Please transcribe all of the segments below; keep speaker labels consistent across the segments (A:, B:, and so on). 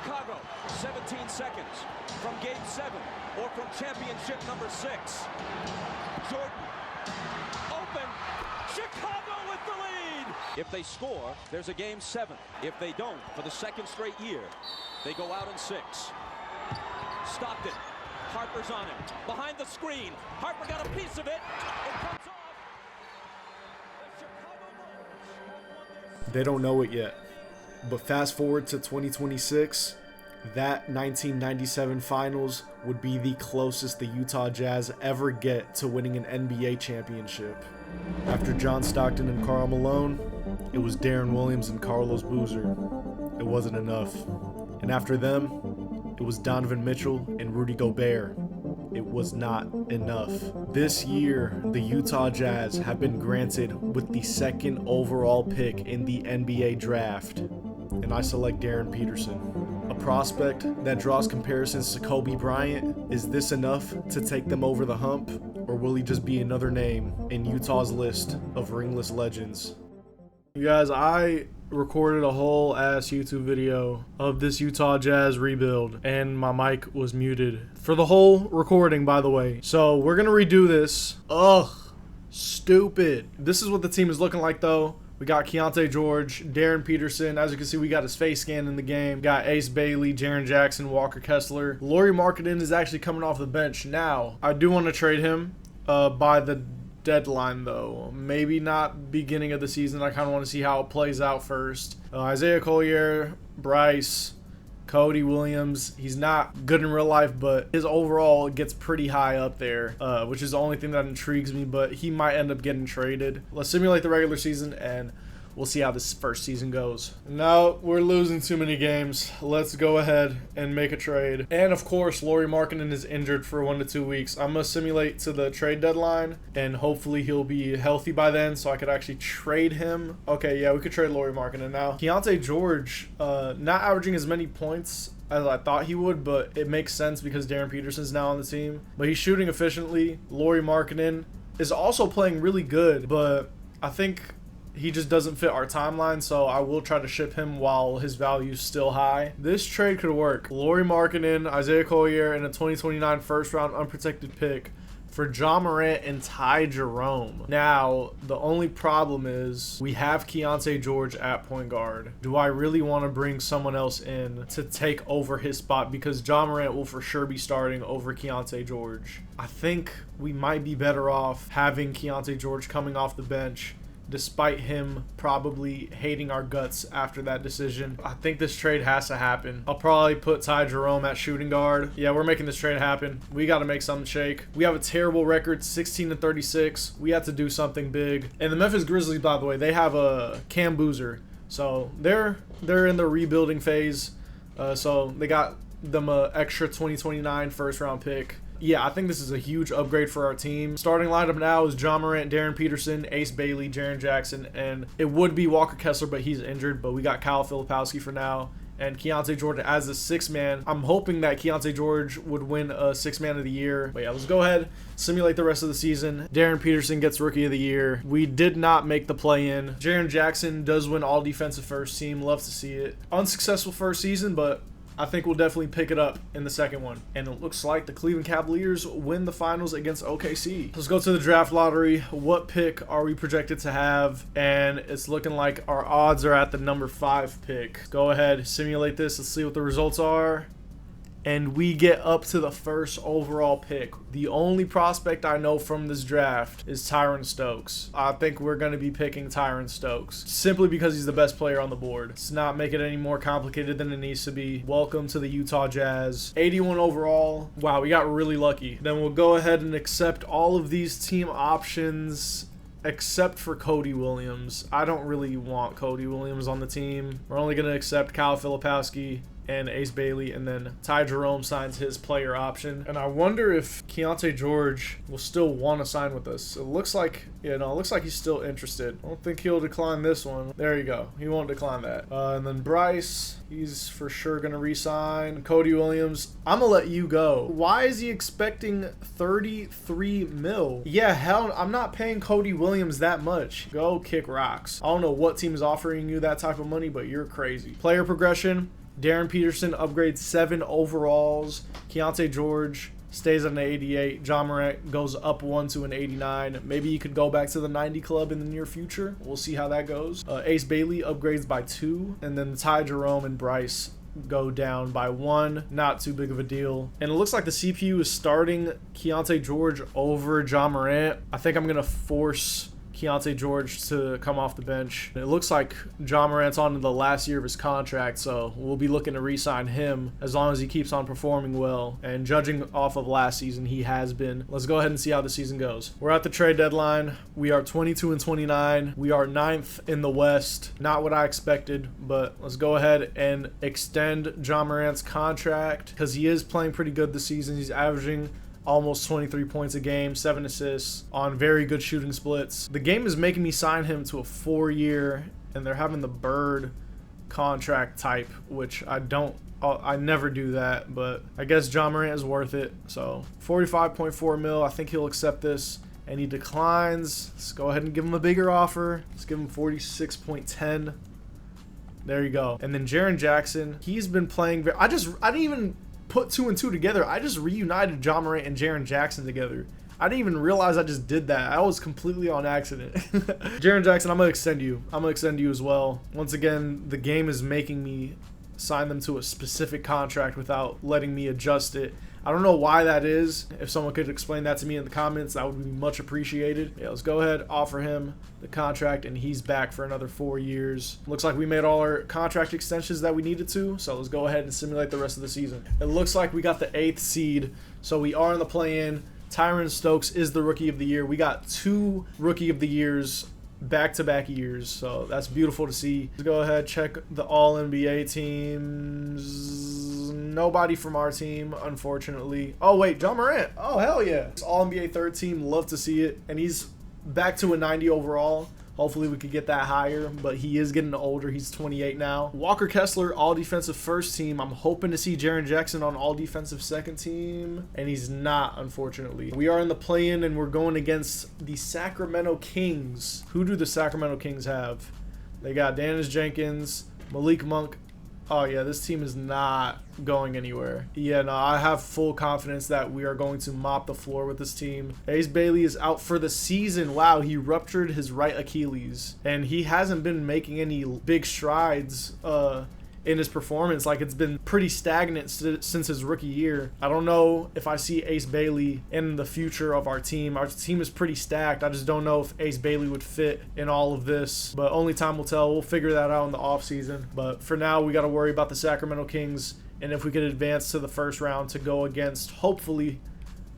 A: Chicago, 17 seconds from Game 7 or from championship number 6. Jordan, open, Chicago with the lead. If they score, there's a Game 7. If they don't, for the second straight year, they go out in 6. Stockton, Harper's on him, behind the screen. Harper got a piece of it. It comes off. The Chicago Bulls.
B: They don't know it yet. But fast forward to 2026, that 1997 finals would be the closest the Utah Jazz ever get to winning an NBA championship. After John Stockton and Karl Malone, it was Darren Williams and Carlos Boozer. It wasn't enough. And after them, it was Donovan Mitchell and Rudy Gobert. It was not enough. This year, the Utah Jazz have been granted with the second overall pick in the NBA draft. And I select Darryn Peterson, a prospect that draws comparisons to Kobe Bryant. Is this enough to take them over the hump, or will he just be another name in Utah's list of ringless legends? You guys, I recorded a whole ass YouTube video of this Utah Jazz rebuild, and my mic was muted for the whole recording, by the way. So we're gonna redo this. Ugh, stupid. This is what the team is looking like, though. We got Keyonte George, Darryn Peterson. As you can see, we got his face scan in the game. Got Ace Bailey, Jaren Jackson, Walker Kessler. Lauri Markkanen is actually coming off the bench now. I do want to trade him by the deadline, though. Maybe not beginning of the season. I kind of want to see how it plays out first. Isaiah Collier, Bryce, Cody Williams. He's not good in real life, but his overall gets pretty high up there, which is the only thing that intrigues me, but he might end up getting traded. Let's simulate the regular season, and we'll see how this first season goes. No, we're losing too many games. Let's go ahead and make a trade. And of course, Lauri Markkanen is injured for 1 to 2 weeks. I'm going to simulate to the trade deadline, and hopefully he'll be healthy by then so I could actually trade him. Okay, yeah, we could trade Lauri Markkanen now. Keyonte George, not averaging as many points as I thought he would, but it makes sense because Darryn Peterson's now on the team. But he's shooting efficiently. Lauri Markkanen is also playing really good, but I think he just doesn't fit our timeline, so I will try to ship him while his value is still high. This trade could work. Lauri Markkanen, Isaiah Collier, and a 2029 first-round unprotected pick for Ja Morant and Ty Jerome. Now, the only problem is we have Keyonte George at point guard. Do I really want to bring someone else in to take over his spot? Because Ja Morant will for sure be starting over Keyonte George. I think we might be better off having Keyonte George coming off the bench, despite him probably hating our guts after that decision. I think this trade has to happen. I'll probably put Ty Jerome at shooting guard. Yeah, we're making this trade happen. We got to make something shake. We have a terrible record, 16-36. We have to do something big. And the Memphis Grizzlies, by the way, they have a Cam Boozer. So they're in the rebuilding phase. So they got them an extra 2029 first-round pick. Yeah, I think this is a huge upgrade for our team. Starting lineup now is Ja Morant, Darryn Peterson, Ace Bailey, Jaren Jackson, and it would be Walker Kessler, but he's injured. But we got Kyle Filipowski for now, and Keyonte George as the sixth man. I'm hoping that Keyonte George would win a sixth man of the year. But yeah, let's go ahead, simulate the rest of the season. Darryn Peterson gets rookie of the year. We did not make the play-in. Jaren Jackson does win all defensive first team. Love to see it. Unsuccessful first season, but I think we'll definitely pick it up in the second one. And it looks like the Cleveland Cavaliers win the finals against OKC. Let's go to the draft lottery. What pick are we projected to have? And it's looking like our odds are at the number 5 pick. Go ahead, simulate this. Let's see what the results are. And we get up to the first overall pick. The only prospect I know from this draft is Tyron Stokes. I think we're going to be picking Tyron Stokes simply because he's the best player on the board. Let's not make it any more complicated than it needs to be. Welcome to the Utah Jazz. 81 overall. Wow, we got really lucky. Then we'll go ahead and accept all of these team options except for Cody Williams. I don't really want Cody Williams on the team. We're only going to accept Kyle Filipowski and Ace Bailey, and then Ty Jerome signs his player option. And I wonder if Keyonte George will still want to sign with us. It looks like, it looks like he's still interested. I don't think he'll decline this one. There you go. He won't decline that. And then Bryce, he's for sure going to re-sign. Cody Williams, I'm going to let you go. Why is he expecting 33 mil? Yeah, hell, I'm not paying Cody Williams that much. Go kick rocks. I don't know what team is offering you that type of money, but you're crazy. Player progression. Darryn Peterson upgrades 7 overalls. Keontae George stays at an 88. Ja Morant goes up 1 to an 89. Maybe he could go back to the 90 club in the near future. We'll see how that goes. Ace Bailey upgrades by 2. And then Ty Jerome and Bryce go down by 1. Not too big of a deal. And it looks like the CPU is starting Keontae George over Ja Morant. I think I'm going to force Keontae George to come off the bench. It looks like Ja Morant's on to the last year of his contract, so we'll be looking to re-sign him as long as he keeps on performing well. And judging off of last season, he has been. Let's go ahead and see how the season goes. We're at the trade deadline. We are 22-29. We are 9th in the West. Not what I expected, but let's go ahead and extend Ja Morant's contract because he is playing pretty good this season. He's averaging almost 23 points a game, 7 assists on very good shooting splits. The game is making me sign him to a 4-year, and they're having the Bird contract type, which I never do that, but I guess Ja Morant is worth it. So 45.4 mil, I think he'll accept this, and he declines. Let's go ahead and give him a bigger offer. Let's give him 46.10. There you go. And then Jaren Jackson, he's been playing I didn't even put 2 and 2 together. I just reunited Ja Morant and Jaren Jackson together. I didn't even realize I just did that. I was completely on accident. Jaren Jackson, I'm going to extend you. I'm going to extend you as well. Once again, the game is making me sign them to a specific contract without letting me adjust it. I don't know why that is. If someone could explain that to me in the comments, that would be much appreciated. Yeah, let's go ahead, offer him the contract, and he's back for another 4 years. Looks like we made all our contract extensions that we needed to, so let's go ahead and simulate the rest of the season. It looks like we got the 8th seed, so we are in the play-in. Tyron Stokes is the Rookie of the Year. We got 2 Rookie of the Years back-to-back years, so that's beautiful to see. Let's go ahead, check the All-NBA teams. Nobody from our team, unfortunately. Oh wait, Ja Morant. Oh hell yeah. All-NBA 3rd team, love to see it. And he's back to a 90 overall. Hopefully we could get that higher, but he is getting older. He's 28 now. Walker Kessler, all-defensive 1st team. I'm hoping to see Jaren Jackson on all-defensive 2nd team, and he's not, unfortunately. We are in the play-in, and we're going against the Sacramento Kings. Who do the Sacramento Kings have? They got Dennis Jenkins, Malik Monk. Oh yeah, this team is not going anywhere. Yeah, no, I have full confidence that we are going to mop the floor with this team. Ace Bailey is out for the season. Wow, he ruptured his right Achilles, and he hasn't been making any big strides in his performance. Like, it's been pretty stagnant since his rookie year. I don't know if I see Ace Bailey in the future of our team. Our team is pretty stacked. I just don't know if Ace Bailey would fit in all of this, but only time will tell. We'll figure that out in the offseason. But for now, we got to worry about the Sacramento Kings, and if we could advance to the 1st round to go against, hopefully,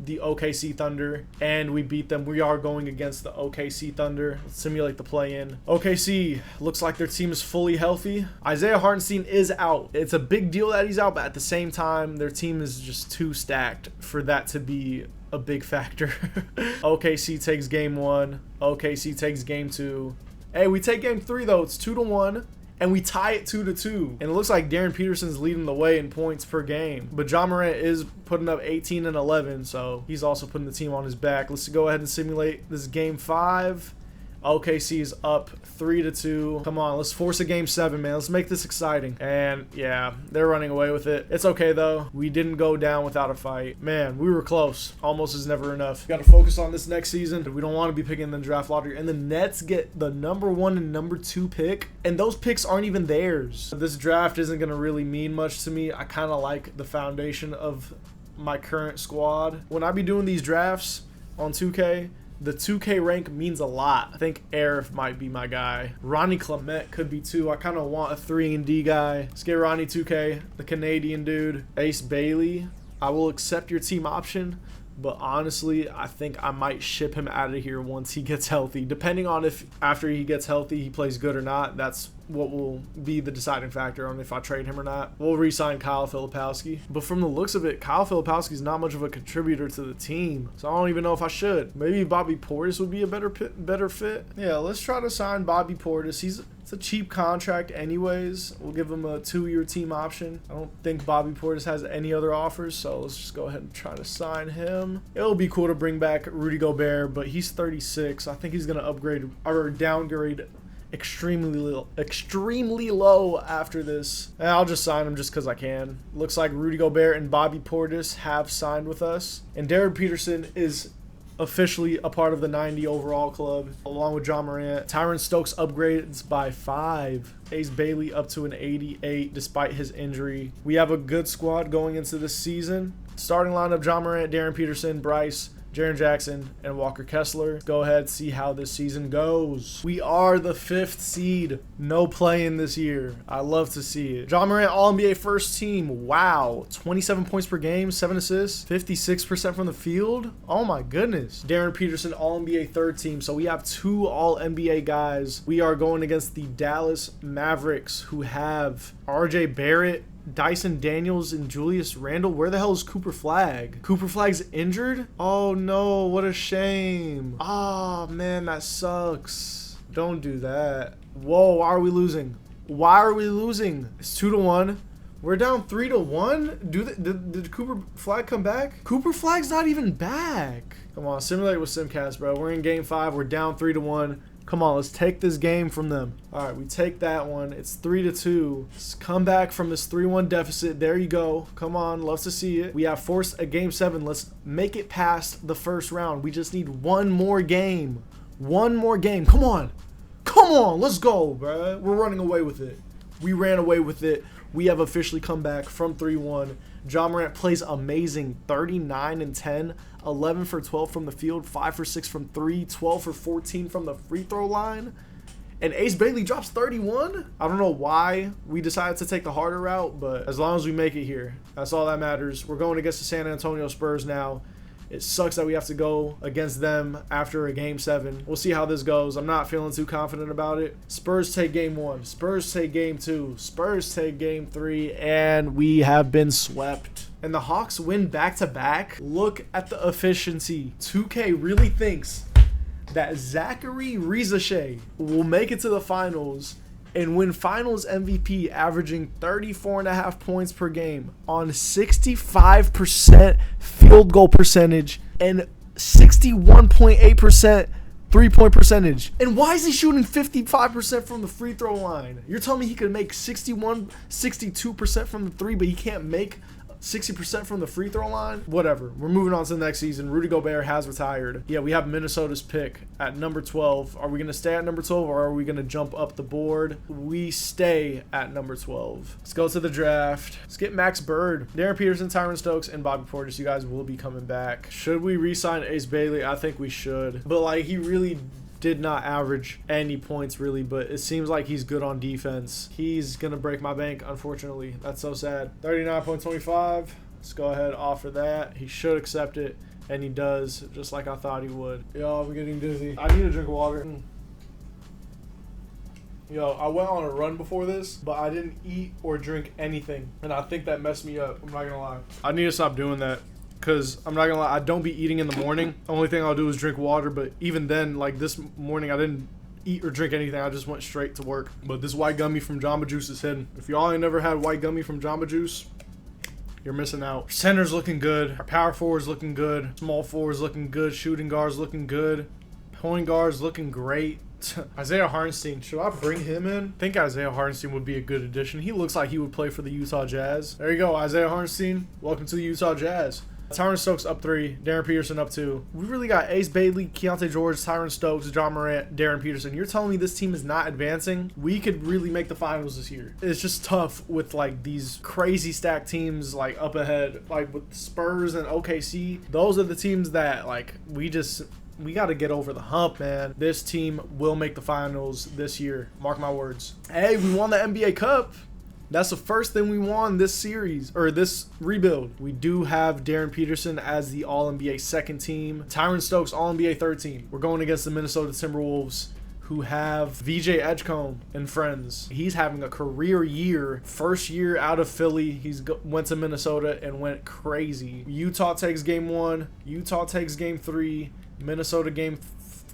B: the OKC Thunder, and we beat them. We are going against the OKC Thunder. Let's simulate the play-in. OKC, looks like their team is fully healthy. Isaiah Hartenstein is out. It's a big deal that he's out, but at the same time, their team is just too stacked for that to be a big factor. OKC takes game 1. OKC takes game 2. Hey, we take game 3, though. It's 2-1. And we tie it 2-2. And it looks like Darryn Peterson's leading the way in points per game. But Ja Morant is putting up 18 and 11, so he's also putting the team on his back. Let's go ahead and simulate this game 5. OKC is up 3-2. Come on, let's force a game 7, man. Let's make this exciting. And yeah, they're running away with it. It's okay though. We didn't go down without a fight. Man, we were close. Almost is never enough. Got to focus on this next season. We don't want to be picking the draft lottery. And the Nets get the #1 and #2 pick, and those picks aren't even theirs. This draft isn't going to really mean much to me. I kind of like the foundation of my current squad. When I be doing these drafts on 2K, the 2K rank means a lot. I think Arif might be my guy. Ronnie Clement could be too. I kind of want a 3-and-D guy. Let's get Ronnie 2K, the Canadian dude. Ace Bailey, I will accept your team option, but honestly, I think I might ship him out of here once he gets healthy. Depending on if after he gets healthy, he plays good or not. That's what will be the deciding factor on if I trade him or not. We'll re-sign Kyle Filipowski. But from the looks of it, Kyle Filipowski's not much of a contributor to the team, so I don't even know if I should. Maybe Bobby Portis would be a better fit. Yeah, let's try to sign Bobby Portis. It's a cheap contract anyways. We'll give him a 2-year team option. I don't think Bobby Portis has any other offers, so let's just go ahead and try to sign him. It'll be cool to bring back Rudy Gobert, but he's 36. I think he's going to upgrade or downgrade extremely low after this. And I'll just sign him just because I can. Looks like Rudy Gobert and Bobby Portis have signed with us. And Darryn Peterson is officially a part of the 90 overall club, along with John Morant. Darren Stokes upgrades by 5. Ace Bailey up to an 88 despite his injury. We have a good squad going into this season. Starting lineup: John Morant, Darryn Peterson, Bryce, Jaren Jackson, and Walker Kessler. Go ahead, see how this season goes. We are the 5th seed. No playing this year. I love to see it. John Morant, All-NBA first team. Wow. 27 points per game, 7 assists, 56% from the field. Oh my goodness. Darryn Peterson, All-NBA third team. So we have 2 All-NBA guys. We are going against the Dallas Mavericks, who have RJ Barrett, Dyson Daniels, and Julius Randle. Where the hell is Cooper Flagg? Cooper Flagg's injured? Oh no, what a shame. Ah, man, that sucks. Don't do that. Whoa, why are we losing? Why are we losing? It's 2-1. We're down 3-1. Did Cooper Flagg come back? Cooper Flagg's not even back. Come on, simulate with Simcast, bro. We're in game 5. We're down 3-1. Come on, let's take this game from them. All right, we take that one. It's 3-2. Let's come back from this 3-1 deficit. There you go. Come on, love to see it. We have forced a game 7. Let's make it past the first round. We just need one more game. One more game. Come on. Come on, let's go, bro. We're running away with it. We ran away with it. We have officially come back from 3-1. John Morant plays amazing. 39 and 10, 11 for 12 from the field, 5 for 6 from 3, 12 for 14 from the free throw line. And Ace Bailey drops 31. I don't know why we decided to take the harder route, but as long as we make it here, that's all that matters. We're going against the San Antonio Spurs now. It sucks that we have to go against them after a game 7. We'll see how this goes. I'm not feeling too confident about it. Spurs take game 1. Spurs take game 2. Spurs take game 3. And we have been swept. And the Hawks win back-to-back. Look at the efficiency. 2K really thinks that Zachary Rizachet will make it to the finals and win finals MVP, averaging 34.5 points per game on 65% field goal percentage and 61.8% three-point percentage. And why is he shooting 55% from the free throw line? You're telling me he could make 62% from the 3, but he can't make 60% from the free throw line? Whatever. We're moving on to the next season. Rudy Gobert has retired. Yeah, we have Minnesota's pick at number 12. Are we going to stay at number 12 or are we going to jump up the board? We stay at number 12. Let's go to the draft. Let's get Max Bird, Darryn Peterson, Darren Stokes, and Bobby Portis. You guys will be coming back. Should we re-sign Ace Bailey? I think we should. But, like, he really did not average any points really, but it seems like he's good on defense. He's gonna break my bank, unfortunately. That's so sad. 39.25. Let's go ahead, offer that. He should accept it, and he does, just like I thought he would. Yo, I'm getting dizzy. I need a drink of water. Yo, I went on a run before this, but I didn't eat or drink anything, and I think that messed me up. I'm not gonna lie. I need to stop doing that. Because I'm not gonna lie, I don't be eating in the morning. Only thing I'll do is drink water. But even then, like this morning, I didn't eat or drink anything. I just went straight to work. But this white gummy from Jamba Juice is hidden. If y'all ain't never had white gummy from Jamba Juice, you're missing out. Our center's looking good. Our power forward's looking good. Small forward's looking good. Shooting guard's looking good. Point guard's looking great. Isaiah Hartenstein, should I bring him in? I think Isaiah Hartenstein would be a good addition. He looks like he would play for the Utah Jazz. There you go, Isaiah Hartenstein. Welcome to the Utah Jazz. Darren Stokes up 3, Darryn Peterson up 2. We really got Ace Bailey, Keontae George, Darren Stokes, John Morant, Darryn Peterson. You're telling me this team is not advancing? We could really make the finals this year. It's just tough with like these crazy stacked teams like up ahead, like with Spurs and OKC. Those are the teams that like we got to get over the hump, man. This team will make the finals this year. Mark my words. Hey, we won the NBA Cup. That's the first thing we won this series, or this rebuild. We do have Darryn Peterson as the All-NBA second team. Darren Stokes, All-NBA third team. We're going against the Minnesota Timberwolves, who have VJ Edgecombe and friends. He's having a career year. First year out of Philly. Went to Minnesota and went crazy. Utah takes game 1. Utah takes game 3. Minnesota game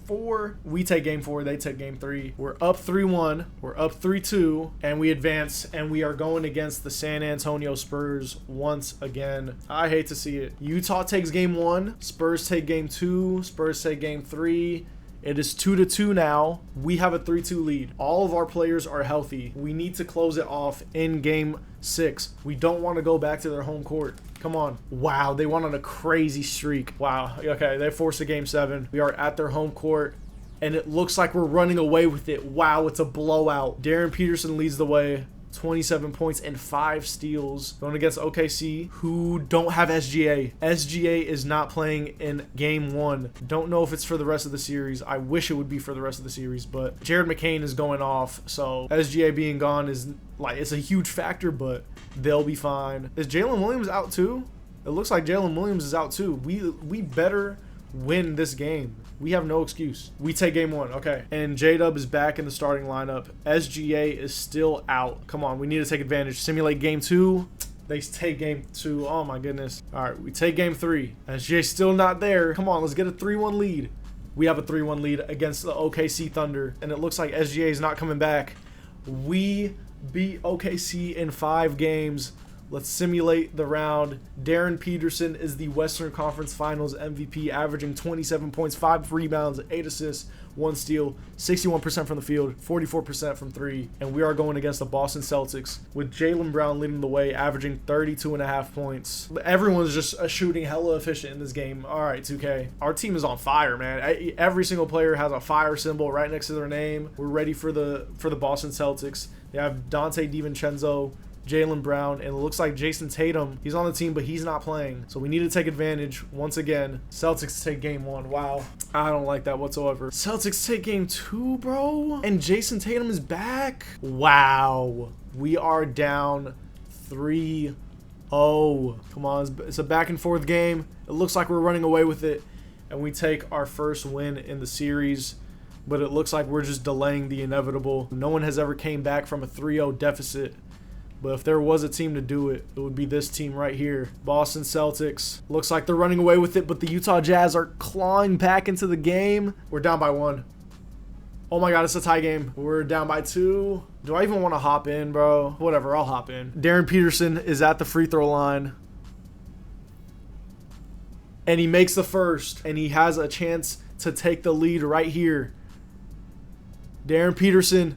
B: 4. We take game 4. They take game 3. We're up 3-1. We're up 3-2. And we advance. And we are going against the San Antonio Spurs once again. I hate to see it. Utah takes game 1. Spurs take game 2. Spurs take game 3. It is 2-2 now. We have a 3-2 lead. All of our players are healthy. We need to close it off in game 6. We don't want to go back to their home court. Come on. Wow, they went on a crazy streak. Wow. Okay, they forced a game 7. We are at their home court, and it looks like we're running away with it. Wow, it's a blowout. Darryn Peterson leads the way. 27 points and 5 steals. Going against OKC, who don't have SGA. SGA is not playing in game 1. Don't know if it's for the rest of the series. I wish it would be for the rest of the series, but Jared McCain is going off, so SGA being gone is like, it's a huge factor, but they'll be fine. Is Jalen Williams out too? It looks like Jalen Williams is out too. We better win this game. We have no excuse. We take game 1. Okay. And J-Dub is back in the starting lineup. SGA is still out. Come on. We need to take advantage. Simulate game 2. They take game 2. Oh, my goodness. All right. We take game 3. SGA's still not there. Come on. Let's get a 3-1 lead. We have a 3-1 lead against the OKC Thunder. And it looks like SGA is not coming back. We beat OKC in 5 games. Let's simulate the round. Darryn Peterson is the Western Conference Finals MVP, averaging 27 points, 5 rebounds, 8 assists, 1 steal, 61% from the field, 44% from 3. And we are going against the Boston Celtics with Jaylen Brown leading the way, averaging 32.5 points. Everyone's just shooting hella efficient in this game. All right, 2K. Our team is on fire, man. Every single player has a fire symbol right next to their name. We're ready for the Boston Celtics. They have Dante DiVincenzo, Jaylen Brown, and it looks like Jason Tatum. He's on the team, but he's not playing. So we need to take advantage once again. Celtics take game 1. Wow. I don't like that whatsoever. Celtics take game 2, bro. And Jason Tatum is back. Wow. We are down 3-0. Come on. It's a back and forth game. It looks like we're running away with it. And we take our first win in the series. But it looks like we're just delaying the inevitable. No one has ever came back from a 3-0 deficit. But if there was a team to do it, it would be this team right here. Boston Celtics. Looks like they're running away with it, but the Utah Jazz are clawing back into the game. We're down by 1. Oh my God, it's a tie game. We're down by 2. Do I even want to hop in, bro? Whatever, I'll hop in. Darryn Peterson is at the free throw line. And he makes the first. And he has a chance to take the lead right here. Darryn Peterson.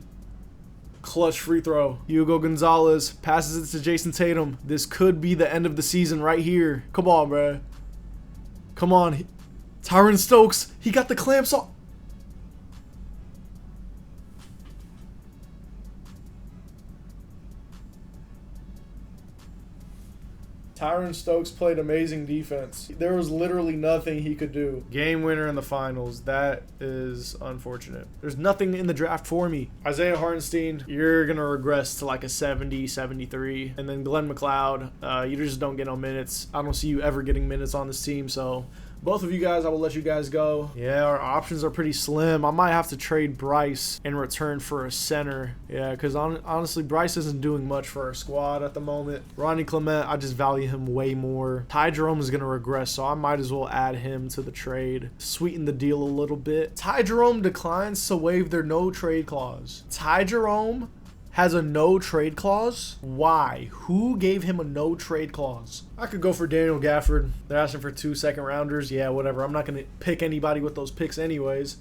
B: Clutch free throw. Hugo Gonzalez passes it to Jason Tatum. This could be the end of the season right here. Come on, bro. Come on. Darren Stokes. He got the clamps on. Darren Stokes played amazing defense. There was literally nothing he could do. Game winner in the finals. That is unfortunate. There's nothing in the draft for me. Isaiah Hartenstein, you're going to regress to like a 70, 73. And then Glenn McLeod, you just don't get no minutes. I don't see you ever getting minutes on this team, so both of you guys, I will let you guys go. Yeah, our options are pretty slim. I might have to trade Bryce in return for a center. Yeah, because honestly, Bryce isn't doing much for our squad at the moment. Ronnie Clement, I just value him way more. Ty Jerome is going to regress, so I might as well add him to the trade. Sweeten the deal a little bit. Ty Jerome declines to waive their no trade clause. Ty Jerome has a no trade clause? Why? Who gave him a no trade clause? I could go for Daniel Gafford. They're asking for 2 second rounders. Yeah, whatever. I'm not going to pick anybody with those picks anyways.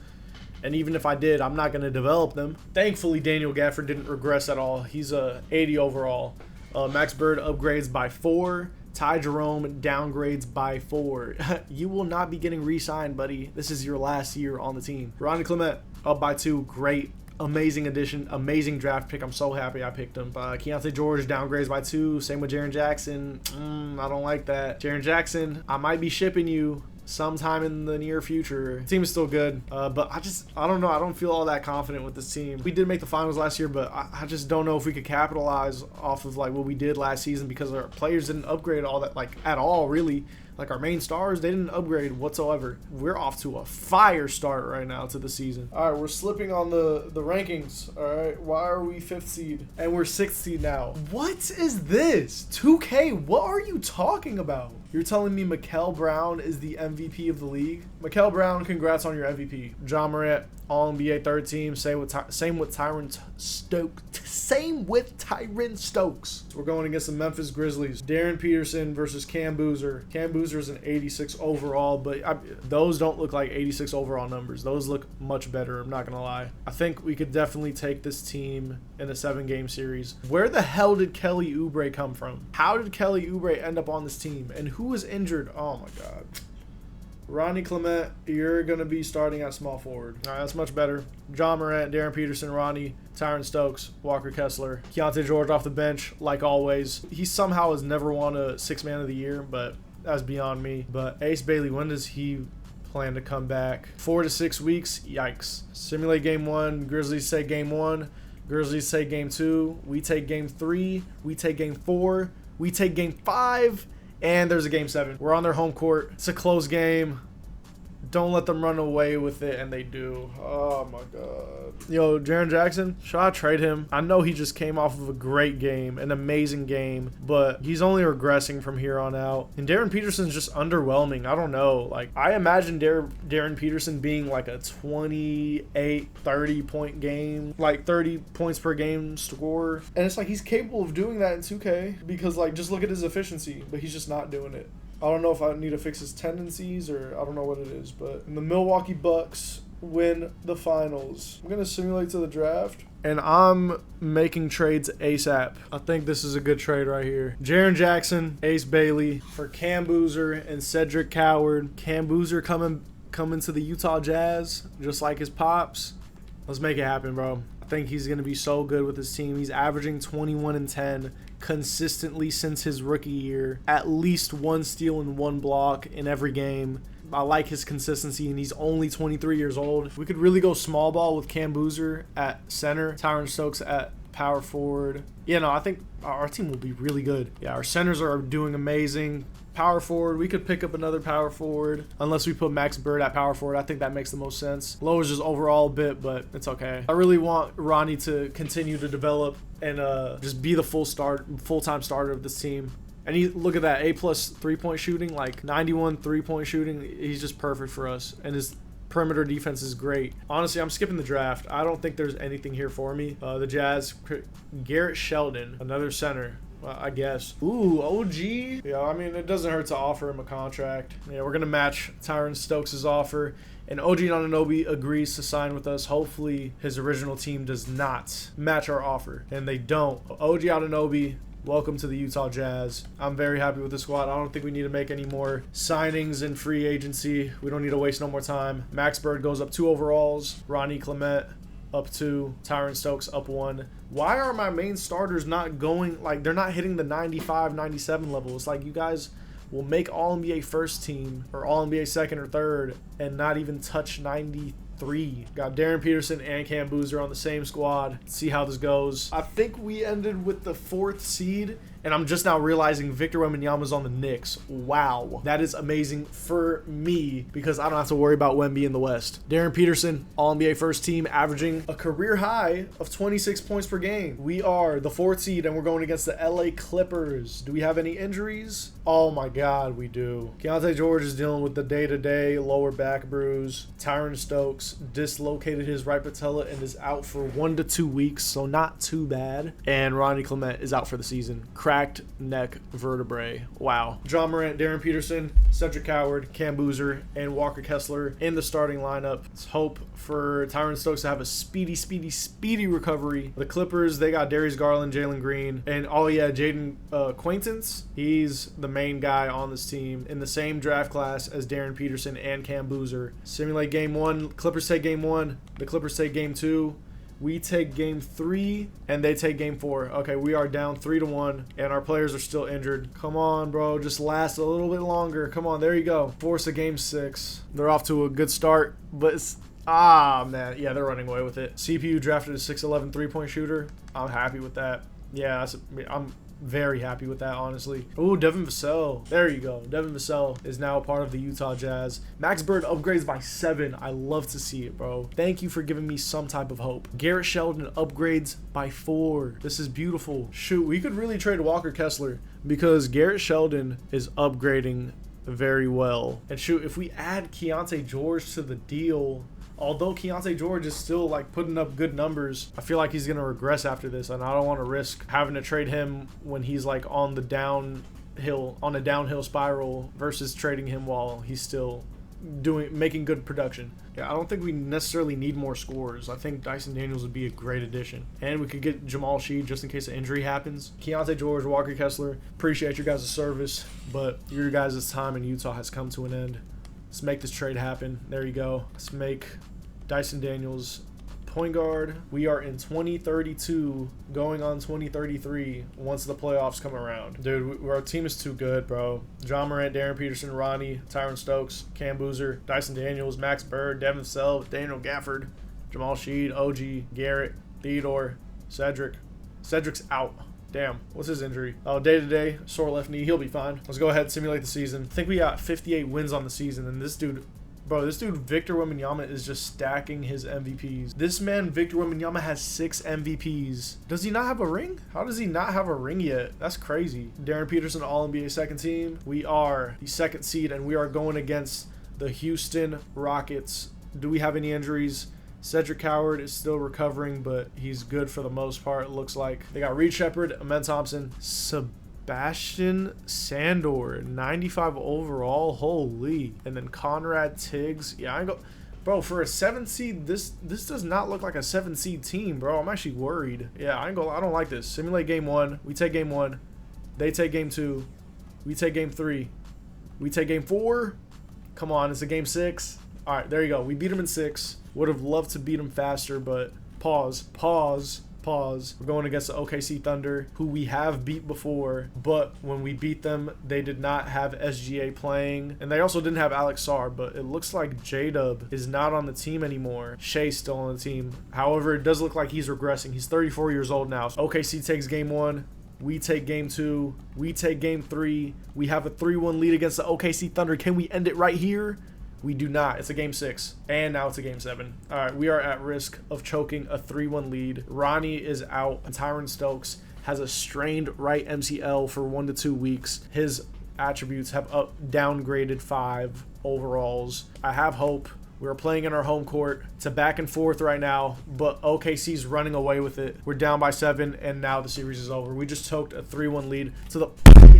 B: And even if I did, I'm not going to develop them. Thankfully, Daniel Gafford didn't regress at all. He's a 80 overall. Max Bird upgrades by 4. Ty Jerome downgrades by 4. You will not be getting re-signed, buddy. This is your last year on the team. Ronnie Clement up by 2. Great. Amazing addition, amazing draft pick. I'm so happy I picked him. Keontae George downgrades by 2. Same with Jaren Jackson. I don't like that. Jaren Jackson, I might be shipping you sometime in the near future. Team is still good, but I don't know. I don't feel all that confident with this team. We did make the finals last year, but I just don't know if we could capitalize off of like what we did last season because our players didn't upgrade all that, like at all, really. Like our main stars, they didn't upgrade whatsoever. We're off to a fire start right now to the season. All right, we're slipping on the rankings. All right, why are we 5th seed? And we're 6th seed now. What is this? 2K, what are you talking about? You're telling me Mikel Brown is the MVP of the league? Mikel Brown, congrats on your MVP. John Morant, All NBA third team. Same with Tyron Stokes. Same with Darryn Stokes. We're going against the Memphis Grizzlies. Darryn Peterson versus Cam Boozer. Cam Boozer is an 86 overall, but those don't look like 86 overall numbers. Those look much better, I'm not going to lie. I think we could definitely take this team in a 7-game series. Where the hell did Kelly Oubre come from? How did Kelly Oubre end up on this team? And who was injured? Oh my God. Ronnie Clement, you're going to be starting at small forward. All right, that's much better. John Morant, Darryn Peterson, Ronnie, Darryn Stokes, Walker Kessler, Keontae George off the bench, like always. He somehow has never won a 6th Man of the Year, but that's beyond me. But Ace Bailey, when does he plan to come back? 4 to 6 weeks? Yikes. Simulate game 1. Grizzlies say game 1. Grizzlies say game 2. We take game 3. We take game 4. We take game 5. And there's a game 7. We're on their home court. It's a close game. Don't let them run away with it, and they do. Oh, my God. Yo, Jaren Jackson, should I trade him? I know he just came off of a great game, an amazing game, but he's only regressing from here on out. And Darryn Peterson's just underwhelming. I don't know. Like, I imagine Darryn Peterson being like a 28, 30-point game, like 30 points per game scorer. And it's like he's capable of doing that in 2K because, like, just look at his efficiency, but he's just not doing it. I don't know if I need to fix his tendencies or I don't know what it is, but the Milwaukee Bucks win the finals. I'm going to simulate to the draft, and I'm making trades ASAP. I think this is a good trade right here. Jaren Jackson, Ace Bailey for Cam Boozer and Cedric Coward. Cam Boozer coming to the Utah Jazz, just like his pops. Let's make it happen, bro. I think he's going to be so good with his team. He's averaging 21 and 10 consistently since his rookie year. At least 1 steal and 1 block in every game. I like his consistency, and he's only 23 years old. We could really go small ball with Cam Boozer at center, Darryn Stokes at power forward. You know, I think our team will be really good. Yeah, our centers are doing amazing. Power forward, we could pick up another power forward unless we put Max Bird at power forward. I think that makes the most sense. Lowers just overall a bit, but it's okay. I really want Ronnie to continue to develop and just be the full-time starter of this team. And look at that, A+ 3-point shooting, like 91 3-point shooting. He's just perfect for us, and his perimeter defense is great. Honestly, I'm skipping the draft. I don't think there's anything here for me. The Jazz, Garrett Sheldon, another center. I guess. Ooh, OG. Yeah, I mean, it doesn't hurt to offer him a contract. Yeah, we're going to match Darryn Stokes' offer. And OG Anunoby agrees to sign with us. Hopefully, his original team does not match our offer. And they don't. OG Anunoby, welcome to the Utah Jazz. I'm very happy with the squad. I don't think we need to make any more signings in free agency. We don't need to waste no more time. Max Bird goes up 2 overalls. Ronnie Clement up 2. Darryn Stokes up 1. Why are my main starters not going, like, they're not hitting the 95, 97 level? It's like you guys will make All-NBA first team or All-NBA second or third and not even touch 93. Got Darryn Peterson and Cam Boozer on the same squad. Let's see how this goes. I think we ended with the 4th seed, and I'm just now realizing Victor Wembanyama's on the Knicks. Wow. That is amazing for me because I don't have to worry about Wemby in the West. Darryn Peterson, All-NBA first team, averaging a career high of 26 points per game. We are the 4th seed, and we're going against the LA Clippers. Do we have any injuries? Oh my God, we do. Keontae George is dealing with the day-to-day lower back bruise. Darryn Stokes dislocated his right patella and is out for 1 to 2 weeks, so not too bad. And Ronnie Clement is out for the season. Cracked neck vertebrae. Wow. John Morant, Darryn Peterson, Cedric Coward, Cam Boozer, and Walker Kessler in the starting lineup. Let's hope for Darryn Stokes to have a speedy recovery. The Clippers, they got Darius Garland, Jalen Green, and oh yeah, Jaden Quaintance. He's the main guy on this team in the same draft class as Darryn Peterson and Cam Boozer. Simulate game 1. Clippers take game 1. The Clippers take game 2. We take game 3, and they take game 4. Okay, we are down 3-1, and our players are still injured. Come on, bro. Just last a little bit longer. Come on, there you go. Force a game 6. They're off to a good start, but it's... Ah, man. Yeah, they're running away with it. CPU drafted a 6'11" 3-point shooter. I'm happy with that. Yeah, I'm very happy with that, honestly. Oh, Devin Vassell. There you go. Devin Vassell is now a part of the Utah Jazz. Max Bird upgrades by 7. I love to see it, bro. Thank you for giving me some type of hope. Garrett Sheldon upgrades by 4. This is beautiful. Shoot, we could really trade Walker Kessler because Garrett Sheldon is upgrading very well. And shoot, if we add Keontae George to the deal, although Keontae George is still like putting up good numbers, I feel like he's gonna regress after this, and I don't want to risk having to trade him when he's like on a downhill spiral versus trading him while he's still making good production. Yeah, I don't think we necessarily need more scores. I think Dyson Daniels would be a great addition. And we could get Jamal Sheed just in case an injury happens. Keontae George, Walker Kessler, appreciate your guys' service, but your guys' time in Utah has come to an end. Let's make this trade happen. There you go. Let's make Dyson Daniels point guard. We are in 2032 going on 2033 once the playoffs come around. Dude, our team is too good, bro. John Morant, Darryn Peterson, Ronnie, Tyron Stokes, Cam Boozer, Dyson Daniels, Max Bird, Devin Vassell, Daniel Gafford, Jamal Sheed, OG, Garrett, Theodore, Cedric. Cedric's out. Damn, what's his injury? Oh, day-to-day, sore left knee. He'll be fine. Let's go ahead and simulate the season. I think we got 58 wins on the season, and this dude, Victor Wembanyama is just stacking his MVPs. This man, Victor Wembanyama, has 6 MVPs. Does he not have a ring? How does he not have a ring yet? That's crazy. Darryn Peterson, All-NBA second team. We are the 2nd seed, and we are going against the Houston Rockets. Do we have any injuries? Cedric Howard is still recovering, but he's good for the most part, it looks like. They got Reed Shepherd, Amen Thompson, Sebastian Sandor, 95 overall, holy. And then Conrad Tiggs. Yeah, I go, bro, for a 7th seed, this does not look like a 7th seed team, bro. I'm actually worried. Yeah, I don't like this. Simulate game 1. We take game 1. They take game 2. We take game 3. We take game 4. Come on, it's a game 6. All right, there you go. We beat them in 6. Would have loved to beat them faster, but pause. We're going against the OKC Thunder, who we have beat before, but when we beat them, they did not have SGA playing, and they also didn't have Alex Sarr, but it looks like J-Dub is not on the team anymore. Shea's still on the team. However, it does look like he's regressing. He's 34 years old now. So OKC takes game 1. We take game 2. We take game 3. We have a 3-1 lead against the OKC Thunder. Can we end it right here? We do not. It's a game 6. And now it's a game 7. All right, we are at risk of choking a 3-1 lead. Ronnie is out. And Tyron Stokes has a strained right MCL for 1 to 2 weeks. His attributes have downgraded 5 overalls. I have hope. We're playing in our home court. It's a back and forth right now, but OKC's running away with it. We're down by 7, and now the series is over. We just choked a 3-1 lead to the...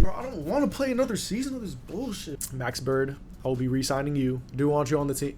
B: Bro, I don't want to play another season of this bullshit. Max Bird, I will be re-signing you. Do want you on the team.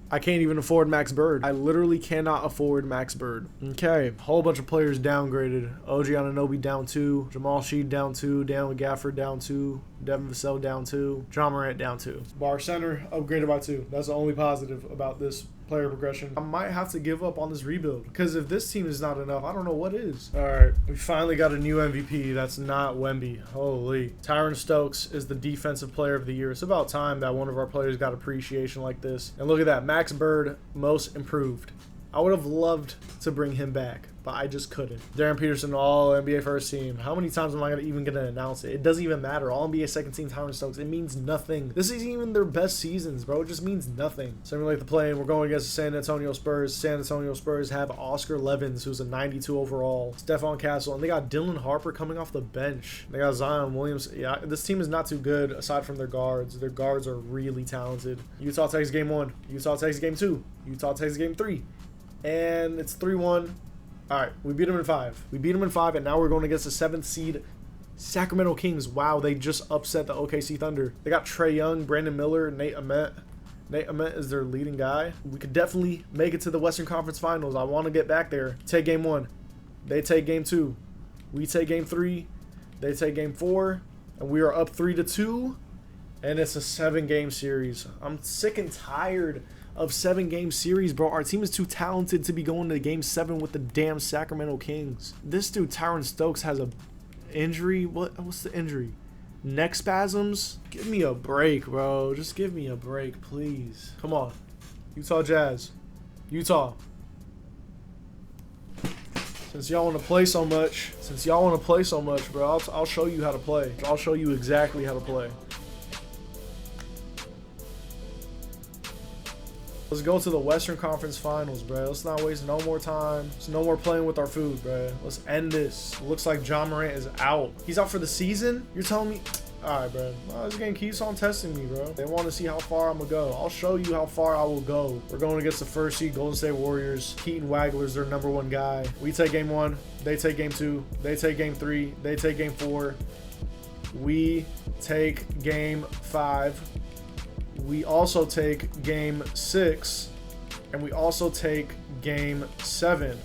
B: I can't even afford Max Bird. I literally cannot afford Max Bird. Okay, whole bunch of players downgraded. OG Anunoby down 2. Jamal Sheed down 2. Daniel Gafford down 2. Devin Vassell down 2. John Morant down 2. Bar center upgraded by 2. That's the only positive about this player progression. I might have to give up on this rebuild, because if this team is not enough, I don't know what is. All right, we finally got a new MVP. That's not Wemby. Holy. Tyron Stokes is the defensive player of the year. It's about time that one of our players got appreciation like this. And look at that, Max Bird, most improved. I would have loved to bring him back, but I just couldn't. Darryn Peterson, all NBA first team. How many times am I even going to announce it? It doesn't even matter. All NBA second team, Tyron Stokes. It means nothing. This isn't even their best seasons, bro. It just means nothing. Simulate the play, and we're going against the San Antonio Spurs. San Antonio Spurs have Oscar Levins, who's a 92 overall. Stephon Castle, and they got Dylan Harper coming off the bench. They got Zion Williams. Yeah, this team is not too good aside from their guards. Their guards are really talented. Utah takes game 1. Utah takes game 2. Utah takes game 3. And it's 3-1. All right, we beat them in 5. We beat them in 5, and now we're going against the 7th seed Sacramento Kings. Wow, they just upset the OKC Thunder. They got Trae Young, Brandon Miller, Nate Ahmet. Nate Ahmet is their leading guy. We could definitely make it to the Western Conference Finals. I want to get back there. Take game 1. They take game 2. We take game 3. They take game 4. And we are up 3-2. And it's a 7-game series. I'm sick and tired of 7-game series, bro. Our team is too talented to be going to game 7 with the damn Sacramento Kings. This dude, Tyron Stokes, has a injury. What's the injury? Neck spasms? Give me a break, bro. Just give me a break, please. Come on. Utah Jazz. Utah. Since y'all want to play so much, bro, I'll show you how to play. I'll show you exactly how to play. Let's go to the Western Conference Finals, bro. Let's not waste no more time. There's no more playing with our food, bro. Let's end this. Looks like John Morant is out. He's out for the season? You're telling me? All right, bro. This game keeps on testing me, bro. They want to see how far I'm going to go. I'll show you how far I will go. We're going against the first seed Golden State Warriors. Keaton Wagler's their #1 guy. We take game 1. They take game 2. They take game 3. They take game 4. We take game 5. We also take game 6. And we also take game 7.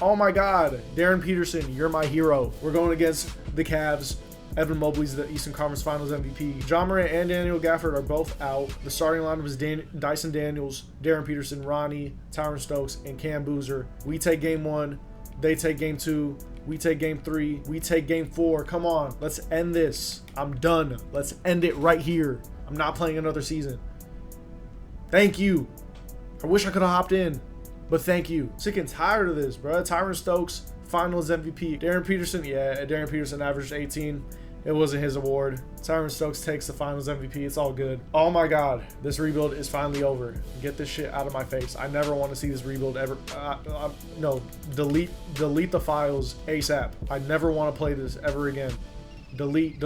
B: Oh my God, Darryn Peterson, you're my hero. We're going against the Cavs. Evan Mobley's the Eastern Conference Finals MVP. John Morant and Daniel Gafford are both out. The starting lineup was Dyson Daniels, Darryn Peterson, Ronnie, Tyron Stokes, and Cam Boozer. We take game 1. They take game 2. We take game 3. We take game 4. Come on, let's end this. I'm done. Let's end it right here. I'm not playing another season. Thank you. I wish I could have hopped in, but thank you. Sick and tired of this, bro. Tyron Stokes, Finals MVP. Darryn Peterson, yeah, Darryn Peterson averaged 18. It wasn't his award. Tyron Stokes takes the Finals MVP. It's all good. Oh my God, this rebuild is finally over. Get this shit out of my face. I never want to see this rebuild ever. No, delete the files ASAP. I never want to play this ever again. Delete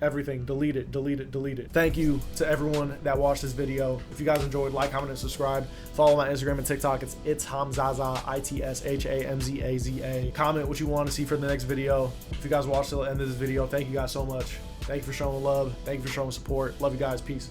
B: everything. Delete it. Thank you to everyone that watched this video. If you guys enjoyed, like, comment, and subscribe. Follow my Instagram and TikTok. It's Hamzaza, ITSHAMZAZA. Comment what you want to see for the next video. If you guys watched till the end of this video, thank you guys so much. Thank you for showing love. Thank you for showing support. Love you guys. Peace.